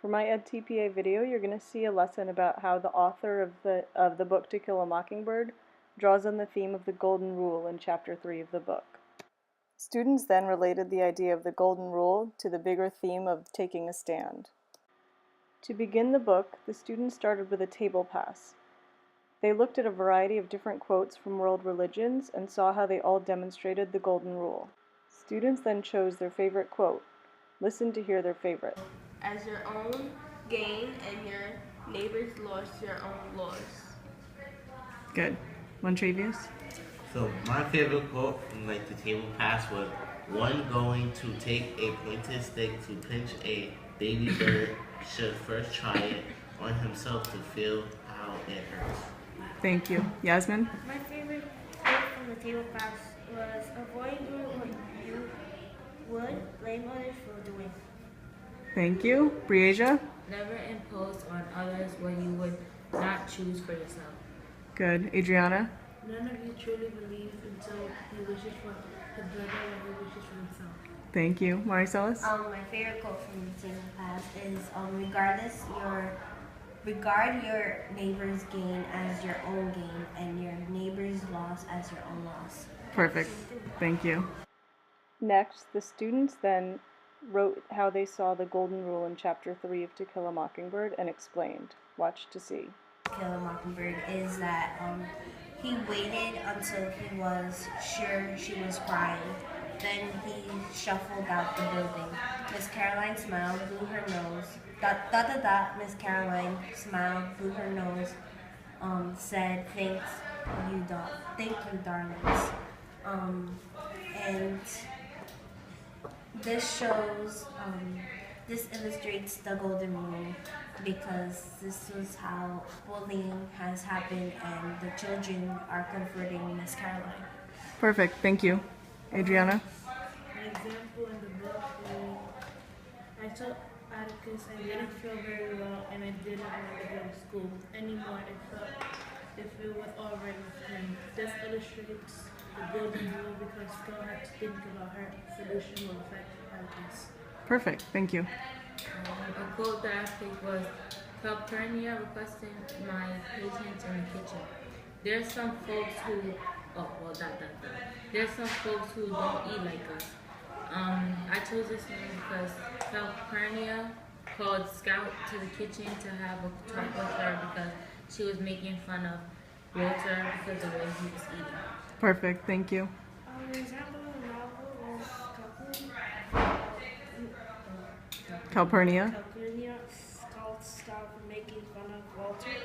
For my EDTPA video, you're going to see a lesson about how the author of the book To Kill a Mockingbird draws on the theme of the Golden Rule in Chapter 3 of the book. Students then related the idea of the Golden Rule to the bigger theme of taking a stand. To begin the book, the students started with a table pass. They looked at a variety of different quotes from world religions and saw how they all demonstrated the Golden Rule. Students then chose their favorite quote. Listen to hear their favorite. As your own gain and your neighbor's loss, your own loss. Good. Montravius? So my favorite quote from the table pass was, one going to take a pointed stick to pinch a baby bird should first try it on himself to feel how it hurts. Thank you. Yasmin? My favorite quote from the table pass was, avoid doing what you would blame others for doing. Thank you. Briasia? Never impose on others what you would not choose for yourself. Good. Adriana? None of you truly believe until he wishes for his brother what he wishes for himself. Thank you. Maricellus? My favorite quote from the table pass is, regard your neighbor's gain as your own gain and your neighbor's loss as your own loss. Perfect. Thank you. Next, the students then wrote how they saw the Golden Rule in Chapter 3 of To Kill a Mockingbird and explained. Watch to see. To Kill a Mockingbird is that he waited until he was sure she was crying. Then he shuffled out the building. Miss Caroline smiled, blew her nose. ... Miss Caroline smiled, blew her nose, said, thank you, darlings. And this illustrates the Golden Rule because this was how bullying has happened and the children are comforting Miss Caroline. Perfect. Thank you. Adriana? An example in the book is, I told Atticus I didn't feel very well and I didn't want to go to school anymore. I felt if it was all right with him. This illustrates the Golden Rule because girl had to think about her solution will affect Atticus. Perfect. Thank you. A quote that I picked was, Calpurnia requesting my patience in the kitchen. There's some folks who, There's some folks who don't eat like us. I chose this name because Calpurnia called Scout to the kitchen to have a talk with her because she was making fun of Walter because of the way he was eating. Perfect. Thank you. An example of the novel was Calpurnia? Calpurnia called Scout for making fun of Walter.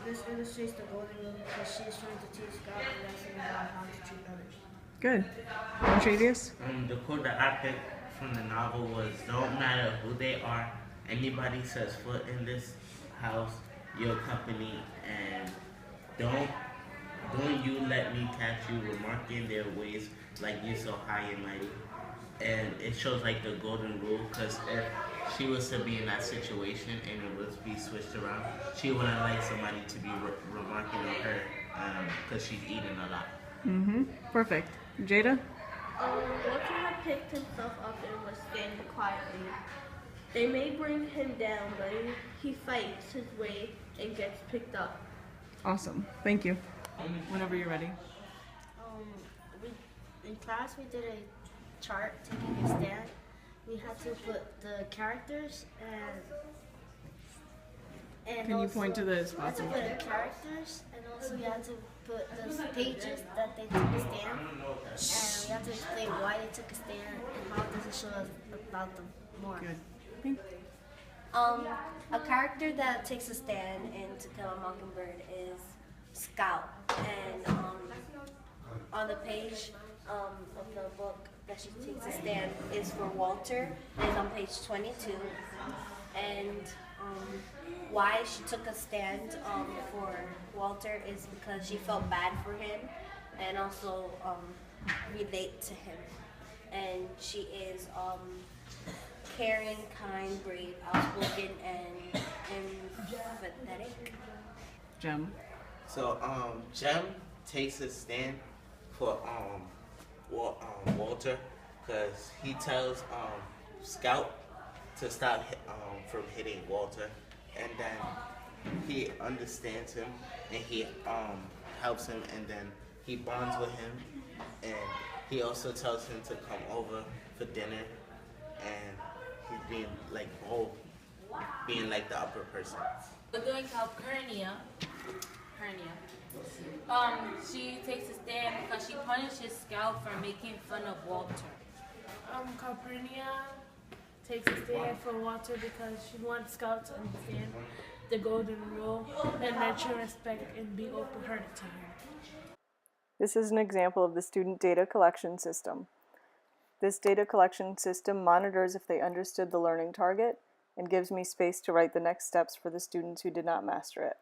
This illustrates the Golden Rule because she is trying to teach Scout a lesson about how to treat others. Good. Montravius? The quote that I picked from the novel was, don't matter who they are, anybody sets foot in this house, your company, and don't you let me catch you remarking their ways like you so high and mighty. And it shows the Golden Rule because if she was to be in that situation and it was be switched around, she wouldn't like somebody to be remarking on her because she's eating a lot. Mm-hmm. Perfect. Jada? Walter had picked himself up and was standing quietly. They may bring him down, but he fights his way and gets picked up. Awesome. Thank you. Whenever you're ready. In class we did a chart taking a stand. We had to put the characters and Can you point to the spots? we had to put the characters and also we had to put the pages that they took a stand and we had to explain why they took a stand and how does it show us about them more. Good. A character that takes a stand in To Kill a Mockingbird is Scout, and on the page of the book that she takes a stand is for Walter, and it's on page 22. And why she took a stand for Walter is because she felt bad for him and also relate to him. And she is caring, kind, brave, outspoken, and empathetic. Jem? So Jem takes a stand for Walter because he tells Scout to stop from hitting Walter, and then he understands him and he helps him, and then he bonds with him, and he also tells him to come over for dinner, and he's being like bold, being like the upper person. We're doing Calpurnia. She takes a stand because she punishes Scout for making fun of Walter. Calpurnia takes a stand for Walter because she wants Scout to understand the golden rule and nurture respect and be open-hearted to him. This is an example of the student data collection system. This data collection system monitors if they understood the learning target and gives me space to write the next steps for the students who did not master it.